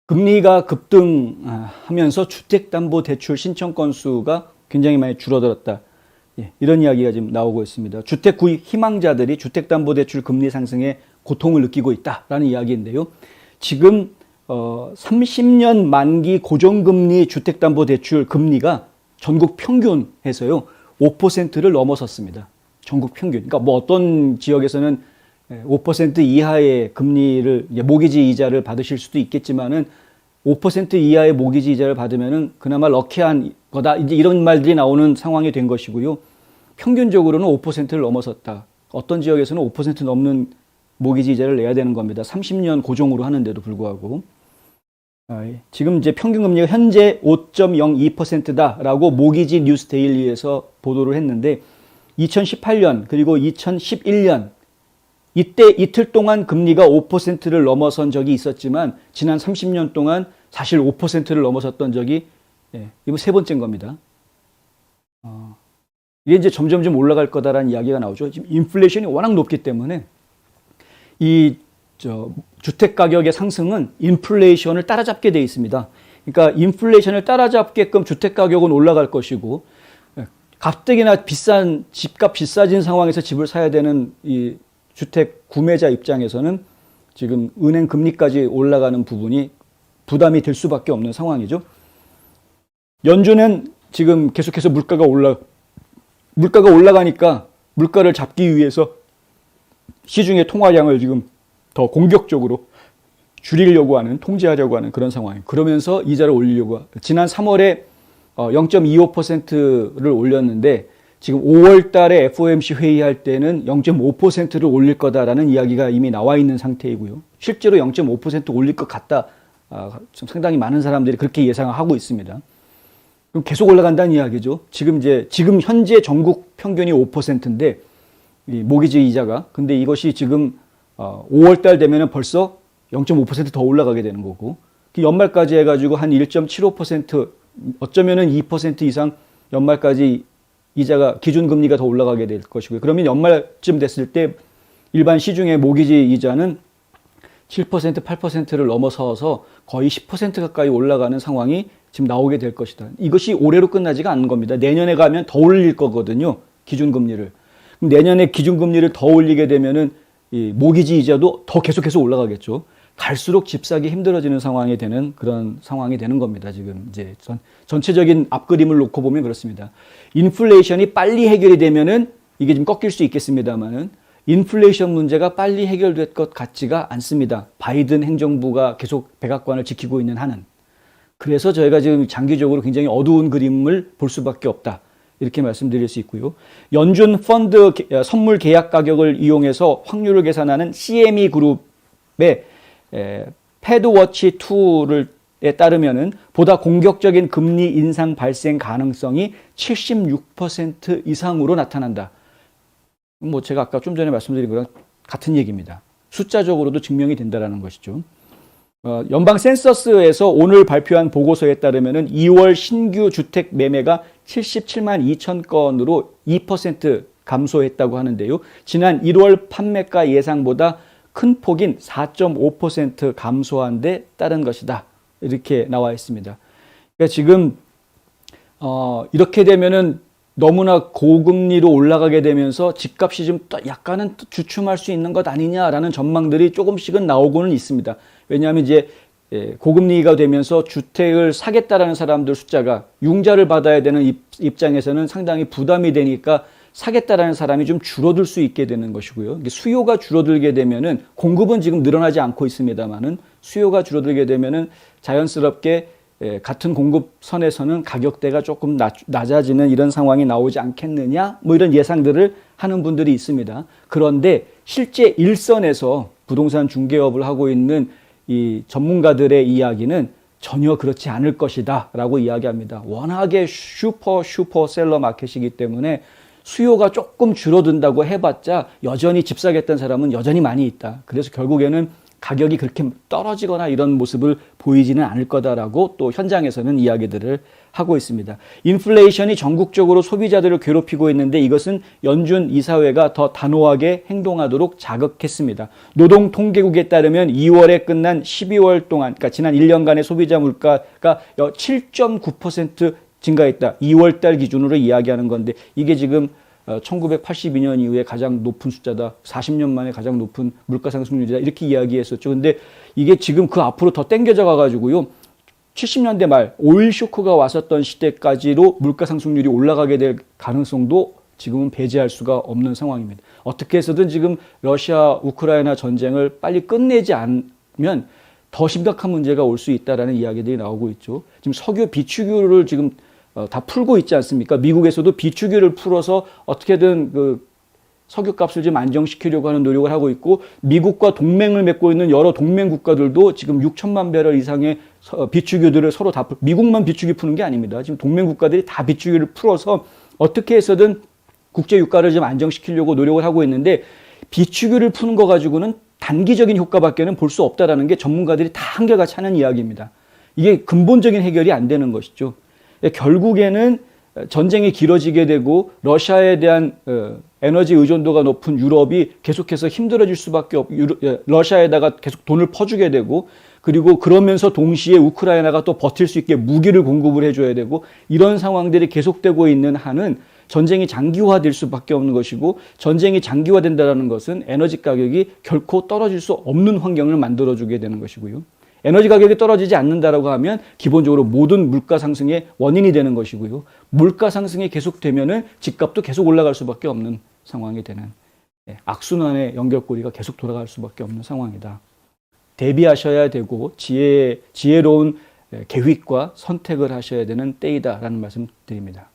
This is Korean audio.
금리가 급등하면서 주택담보대출 신청 건수가 굉장히 많이 줄어들었다. 이런 이야기가 지금 나오고 있습니다. 주택 구입 희망자들이 주택담보대출 금리 상승에 고통을 느끼고 있다라는 이야기인데요. 지금 30년 만기 고정금리 주택담보대출 금리가 전국 평균에서요 5%를 넘어섰습니다. 전국 평균. 그러니까 뭐 어떤 지역에서는 5% 이하의 금리를 모기지 이자를 받으실 수도 있겠지만은 5% 이하의 모기지 이자를 받으면은 그나마 럭키한 거다. 이제 이런 말들이 나오는 상황이 된 것이고요. 평균적으로는 5%를 넘어섰다. 어떤 지역에서는 5% 넘는 모기지 이자를 내야 되는 겁니다. 30년 고정으로 하는데도 불구하고. 지금 이제 평균 금리가 현재 5.02%다라고 모기지 뉴스 데일리에서 보도를 했는데 2018년 그리고 2011년 이때 이틀 동안 금리가 5%를 넘어선 적이 있었지만 지난 30년 동안 사실 5%를 넘어섰던 적이 이번 세 번째인 겁니다. 이게 이제 점점 올라갈 거다라는 이야기가 나오죠. 지금 인플레이션이 워낙 높기 때문에 주택 가격의 상승은 인플레이션을 따라잡게 돼 있습니다. 그러니까 인플레이션을 따라잡게끔 주택 가격은 올라갈 것이고 가뜩이나 비싼 집값 비싸진 상황에서 집을 사야 되는 이 주택 구매자 입장에서는 지금 은행 금리까지 올라가는 부분이 부담이 될 수밖에 없는 상황이죠. 연준은 지금 계속해서 물가가 올라가니까 물가를 잡기 위해서 시중의 통화량을 지금 더 공격적으로 줄이려고 하는, 통제하려고 하는 그런 상황이에요. 그러면서 이자를 올리려고 지난 3월에 0.25%를 올렸는데 지금 5월 달에 FOMC 회의할 때는 0.5%를 올릴 거다라는 이야기가 이미 나와 있는 상태이고요. 실제로 0.5% 올릴 것 같다. 상당히 많은 사람들이 그렇게 예상하고 있습니다. 그럼 계속 올라간다는 이야기죠. 지금 현재 전국 평균이 5%인데 이 모기지 이자가 근데 이것이 지금 5월 달 되면은 벌써 0.5% 더 올라가게 되는 거고 연말까지 해가지고 한 1.75% 어쩌면은 2% 이상 연말까지 이자가 기준금리가 더 올라가게 될 것이고요. 그러면 연말쯤 됐을 때 일반 시중의 모기지 이자는 7%, 8%를 넘어서서 거의 10% 가까이 올라가는 상황이 지금 나오게 될 것이다. 이것이 올해로 끝나지가 않는 겁니다. 내년에 가면 더 올릴 거거든요. 기준금리를. 그럼 내년에 기준금리를 더 올리게 되면은 이 모기지 이자도 더 계속해서 올라가겠죠. 갈수록 집 사기 힘들어지는 상황이 되는 그런 상황이 되는 겁니다. 지금 이제 전체적인 앞그림을 놓고 보면 그렇습니다. 인플레이션이 빨리 해결이 되면은 이게 좀 꺾일 수 있겠습니다만은 인플레이션 문제가 빨리 해결될 것 같지가 않습니다. 바이든 행정부가 계속 백악관을 지키고 있는 한은. 그래서 저희가 지금 장기적으로 굉장히 어두운 그림을 볼 수밖에 없다. 이렇게 말씀드릴 수 있고요. 연준 펀드 선물 계약 가격을 이용해서 확률을 계산하는 CME 그룹의 패드워치 2에 따르면은 보다 공격적인 금리 인상 발생 가능성이 76% 이상으로 나타난다. 뭐 제가 아까 좀 전에 말씀드린 거랑 같은 얘기입니다. 숫자적으로도 증명이 된다라는 것이죠. 연방 센서스에서 오늘 발표한 보고서에 따르면은 2월 신규 주택 매매가 77만 2천 건으로 2% 감소했다고 하는데요. 지난 1월 판매가 예상보다 큰 폭인 4.5% 감소한 데 따른 것이다. 이렇게 나와 있습니다. 그러니까 지금 이렇게 되면은 너무나 고금리로 올라가게 되면서 집값이 좀 약간은 주춤할 수 있는 것 아니냐라는 전망들이 조금씩은 나오고는 있습니다. 왜냐하면 이제 고금리가 되면서 주택을 사겠다라는 사람들 숫자가 융자를 받아야 되는 입장에서는 상당히 부담이 되니까 사겠다라는 사람이 좀 줄어들 수 있게 되는 것이고요. 수요가 줄어들게 되면은 공급은 지금 늘어나지 않고 있습니다만은 수요가 줄어들게 되면은 자연스럽게 같은 공급선에서는 가격대가 조금 낮아지는 이런 상황이 나오지 않겠느냐 뭐 이런 예상들을 하는 분들이 있습니다. 그런데 실제 일선에서 부동산 중개업을 하고 있는 이 전문가들의 이야기는 전혀 그렇지 않을 것이다 라고 이야기합니다. 워낙에 슈퍼셀러 마켓이기 때문에 수요가 조금 줄어든다고 해봤자 여전히 집 사겠다는 사람은 여전히 많이 있다. 그래서 결국에는 가격이 그렇게 떨어지거나 이런 모습을 보이지는 않을 거다라고 또 현장에서는 이야기들을 하고 있습니다. 인플레이션이 전국적으로 소비자들을 괴롭히고 있는데 이것은 연준 이사회가 더 단호하게 행동하도록 자극했습니다. 노동통계국에 따르면 2월에 끝난 12월 동안, 그러니까 지난 1년간의 소비자 물가가 7.9% 증가했다. 2월 달 기준으로 이야기하는 건데 이게 지금 1982년 이후에 가장 높은 숫자다. 40년 만에 가장 높은 물가 상승률이다. 이렇게 이야기했었죠. 근데 이게 지금 그 앞으로 더 땡겨져 가지고요. 70년대 말 오일 쇼크가 왔었던 시대까지로 물가 상승률이 올라가게 될 가능성도 지금은 배제할 수가 없는 상황입니다. 어떻게 해서든 지금 러시아 우크라이나 전쟁을 빨리 끝내지 않으면 더 심각한 문제가 올 수 있다라는 이야기들이 나오고 있죠. 지금 석유 비축유를 지금 다 풀고 있지 않습니까? 미국에서도 비축유를 풀어서 어떻게든 그 석유값을 좀 안정시키려고 하는 노력을 하고 있고 미국과 동맹을 맺고 있는 여러 동맹 국가들도 지금 6천만 배럴 이상의 비축유들을 서로 다 미국만 비축유 푸는 게 아닙니다. 지금 동맹 국가들이 다 비축유를 풀어서 어떻게 해서든 국제 유가를 좀 안정시키려고 노력을 하고 있는데 비축유를 푸는 거 가지고는 단기적인 효과밖에는 볼 수 없다라는 게 전문가들이 다 한결같이 하는 이야기입니다. 이게 근본적인 해결이 안 되는 것이죠. 결국에는 전쟁이 길어지게 되고 러시아에 대한 에너지 의존도가 높은 유럽이 계속해서 힘들어질 수밖에 러시아에다가 계속 돈을 퍼주게 되고 그리고 그러면서 동시에 우크라이나가 또 버틸 수 있게 무기를 공급을 해줘야 되고 이런 상황들이 계속되고 있는 한은 전쟁이 장기화될 수밖에 없는 것이고 전쟁이 장기화된다는 것은 에너지 가격이 결코 떨어질 수 없는 환경을 만들어주게 되는 것이고요. 에너지 가격이 떨어지지 않는다라고 하면 기본적으로 모든 물가 상승의 원인이 되는 것이고요. 물가 상승이 계속되면은 집값도 계속 올라갈 수밖에 없는 상황이 되는 악순환의 연결고리가 계속 돌아갈 수밖에 없는 상황이다. 대비하셔야 되고 지혜로운 계획과 선택을 하셔야 되는 때이다라는 말씀 드립니다.